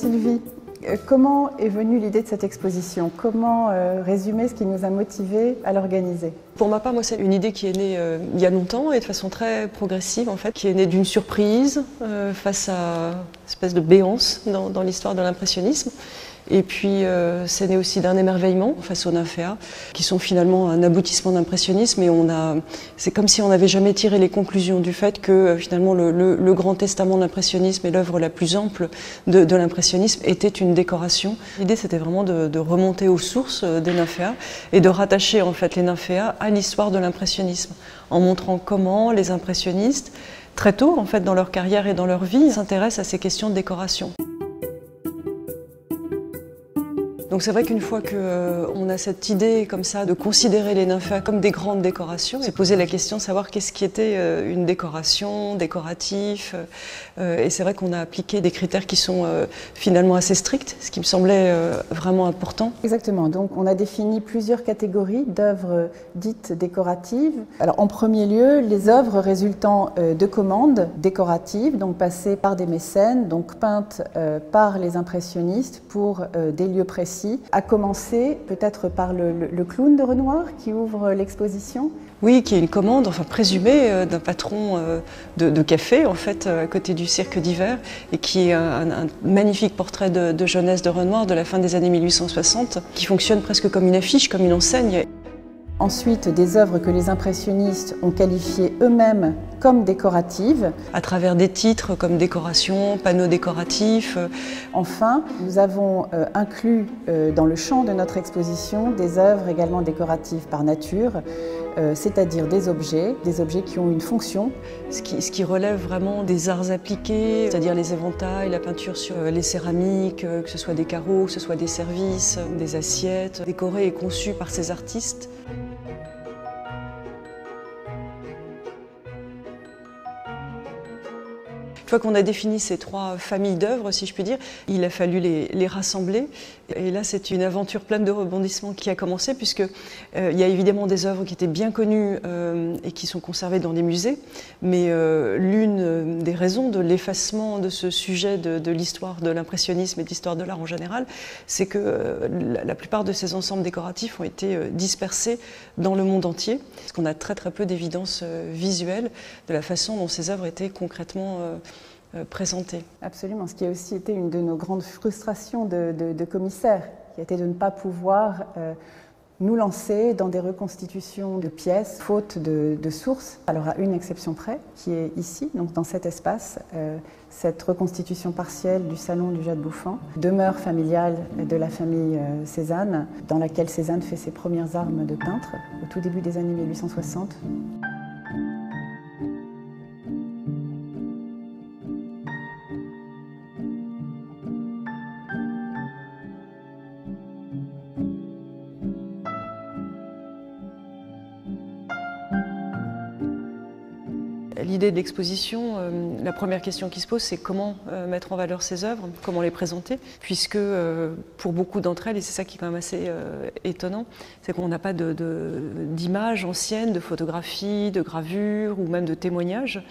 Sylvie, comment est venue l'idée de cette exposition? Comment résumer ce qui nous a motivés à l'organiser? Pour ma part, moi, c'est une idée qui est née il y a longtemps et de façon très progressive, en fait, qui est née d'une surprise face à une espèce de béance dans l'histoire de l'impressionnisme. Et puis, c'est né aussi d'un émerveillement face aux nymphéas, qui sont finalement un aboutissement d'impressionnisme. Et c'est comme si on n'avait jamais tiré les conclusions du fait que finalement le grand testament de l'impressionnisme et l'œuvre la plus ample de l'impressionnisme était une décoration. L'idée, c'était vraiment de remonter aux sources des nymphéas et de rattacher en fait les nymphéas à l'histoire de l'impressionnisme, en montrant comment les impressionnistes, très tôt en fait dans leur carrière et dans leur vie, s'intéressent à ces questions de décoration. Donc c'est vrai qu'une fois qu'on a cette idée comme ça de considérer les nymphéas comme des grandes décorations, c'est poser la question de savoir qu'est-ce qui était une décoration, décoratif. Et c'est vrai qu'on a appliqué des critères qui sont finalement assez stricts, ce qui me semblait vraiment important. Exactement, donc on a défini plusieurs catégories d'œuvres dites décoratives. Alors en premier lieu, les œuvres résultant de commandes décoratives, donc passées par des mécènes, donc peintes par les impressionnistes pour des lieux précis. À commencer peut-être par le clown de Renoir qui ouvre l'exposition. Oui, qui est une commande, enfin présumée, d'un patron de café, en fait, à côté du cirque d'hiver, et qui est un magnifique portrait de jeunesse de Renoir de la fin des années 1860, qui fonctionne presque comme une affiche, comme une enseigne. Ensuite, des œuvres que les impressionnistes ont qualifiées eux-mêmes comme décoratives. À travers des titres comme décoration, panneaux décoratifs. Enfin, nous avons inclus dans le champ de notre exposition des œuvres également décoratives par nature, c'est-à-dire des objets qui ont une fonction. Ce qui relève vraiment des arts appliqués, c'est-à-dire les éventails, la peinture sur les céramiques, que ce soit des carreaux, que ce soit des services, des assiettes, décorées et conçues par ces artistes. Une fois qu'on a défini ces trois familles d'œuvres, si je puis dire, il a fallu les rassembler. Et là, c'est une aventure pleine de rebondissements qui a commencé, puisque il y a évidemment des œuvres qui étaient bien connues et qui sont conservées dans des musées. Mais l'une des raisons de l'effacement de ce sujet de l'histoire de l'impressionnisme et de l'histoire de l'art en général, c'est que la plupart de ces ensembles décoratifs ont été dispersés dans le monde entier. Parce qu'on a très peu d'évidence visuelle de la façon dont ces œuvres étaient concrètement présentées. Absolument, ce qui a aussi été une de nos grandes frustrations de commissaires, qui a été de ne pas pouvoir nous lancer dans des reconstitutions de pièces, faute de sources. Alors à une exception près, qui est ici, donc dans cet espace, cette reconstitution partielle du salon du Jade Bouffant, demeure familiale de la famille Cézanne, dans laquelle Cézanne fait ses premières armes de peintre au tout début des années 1860. L'idée de l'exposition, la première question qui se pose, c'est comment mettre en valeur ces œuvres, comment les présenter, puisque pour beaucoup d'entre elles, et c'est ça qui est quand même assez étonnant, c'est qu'on n'a pas d'images anciennes, de photographies, de gravures ou même de témoignages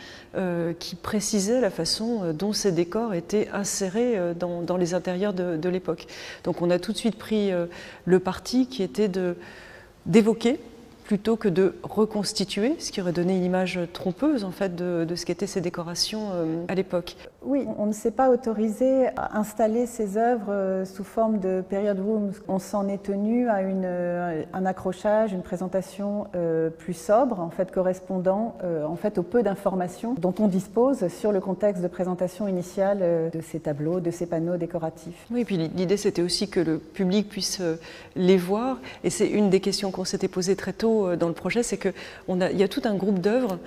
qui précisaient la façon dont ces décors étaient insérés dans les intérieurs de l'époque. Donc on a tout de suite pris le parti qui était d'évoquer plutôt que de reconstituer, ce qui aurait donné une image trompeuse en fait de ce qu'étaient ces décorations à l'époque. Oui, on ne s'est pas autorisé à installer ces œuvres sous forme de period rooms. On s'en est tenu à un accrochage, une présentation plus sobre, en fait correspondant en fait au peu d'informations dont on dispose sur le contexte de présentation initiale de ces tableaux, de ces panneaux décoratifs. Oui, et puis l'idée c'était aussi que le public puisse les voir, et c'est une des questions qu'on s'était posées très tôt dans le projet, c'est qu'il y a tout un groupe d'œuvres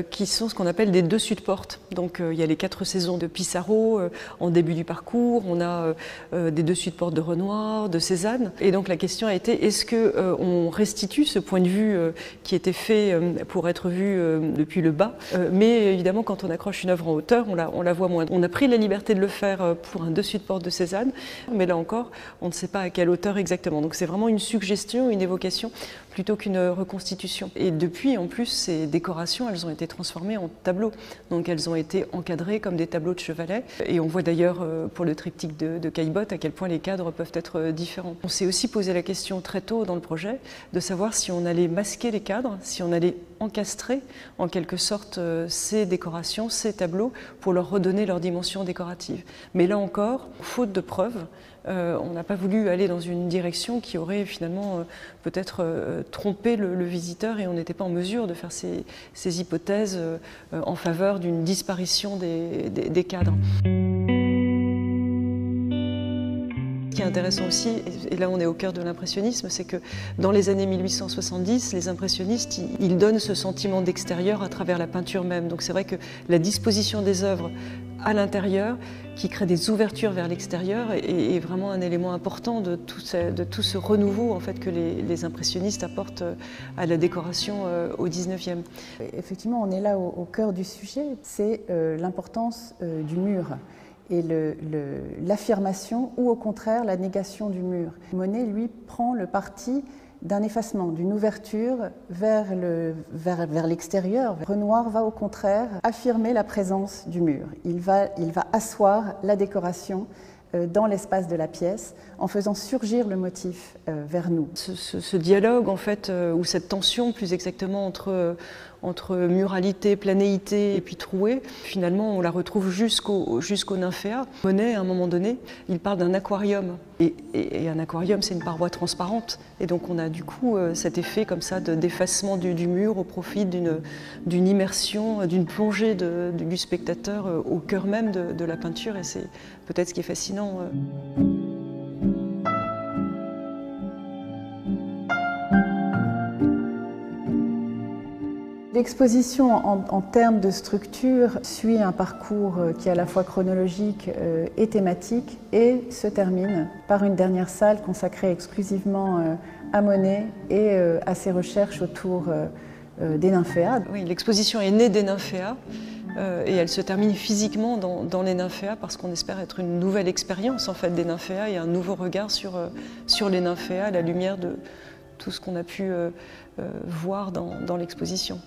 qui sont ce qu'on appelle des dessus de porte. Donc il y a les 4 saisons de Pissarro en début du parcours, on a des dessus de porte de Renoir, de Cézanne. Et donc la question a été, est-ce qu'on restitue ce point de vue qui était fait pour être vu depuis le bas, mais évidemment quand on accroche une œuvre en hauteur, on la voit moins. On a pris la liberté de le faire pour un dessus de porte de Cézanne, mais là encore, on ne sait pas à quelle hauteur exactement. Donc c'est vraiment une suggestion, une évocation, plutôt qu'une reconstitution. Et depuis, en plus, ces décorations, elles ont été transformées en tableaux. Donc elles ont été encadrées comme des tableaux de chevalet. Et on voit d'ailleurs pour le triptyque de Caillebotte à quel point les cadres peuvent être différents. On s'est aussi posé la question très tôt dans le projet de savoir si on allait masquer les cadres, si on allait encastrer en quelque sorte ces décorations, ces tableaux, pour leur redonner leur dimension décorative. Mais là encore, faute de preuves, on n'a pas voulu aller dans une direction qui aurait finalement peut-être trompé le visiteur, et on n'était pas en mesure de faire ces hypothèses en faveur d'une disparition des cadres. Ce qui est intéressant aussi, et là on est au cœur de l'impressionnisme, c'est que dans les années 1870, les impressionnistes, ils donnent ce sentiment d'extérieur à travers la peinture même. Donc c'est vrai que la disposition des œuvres à l'intérieur, qui crée des ouvertures vers l'extérieur, est vraiment un élément important de tout ce renouveau en fait, que les impressionnistes apportent à la décoration au XIXe. Effectivement, on est là au cœur du sujet, c'est l'importance du mur et l'affirmation ou au contraire la négation du mur. Monet, lui, prend le parti d'un effacement, d'une ouverture vers l'extérieur. Renoir va au contraire affirmer la présence du mur. Il va asseoir la décoration dans l'espace de la pièce en faisant surgir le motif vers nous. Ce dialogue en fait, ou cette tension plus exactement entre muralité, planéité et puis trouée, finalement on la retrouve jusqu'au nymphéa. Monet, à un moment donné, il parle d'un aquarium. Et un aquarium, c'est une paroi transparente. Et donc on a du coup cet effet comme ça d'effacement du mur au profit d'une immersion, d'une plongée du spectateur au cœur même de la peinture. Et c'est peut-être ce qui est fascinant. L'exposition en termes de structure suit un parcours qui est à la fois chronologique et thématique et se termine par une dernière salle consacrée exclusivement à Monet et à ses recherches autour des nymphéas. Oui, l'exposition est née des nymphéas et elle se termine physiquement dans les nymphéas parce qu'on espère être une nouvelle expérience en fait, des nymphéas et un nouveau regard sur les nymphéas à la lumière de tout ce qu'on a pu voir dans l'exposition.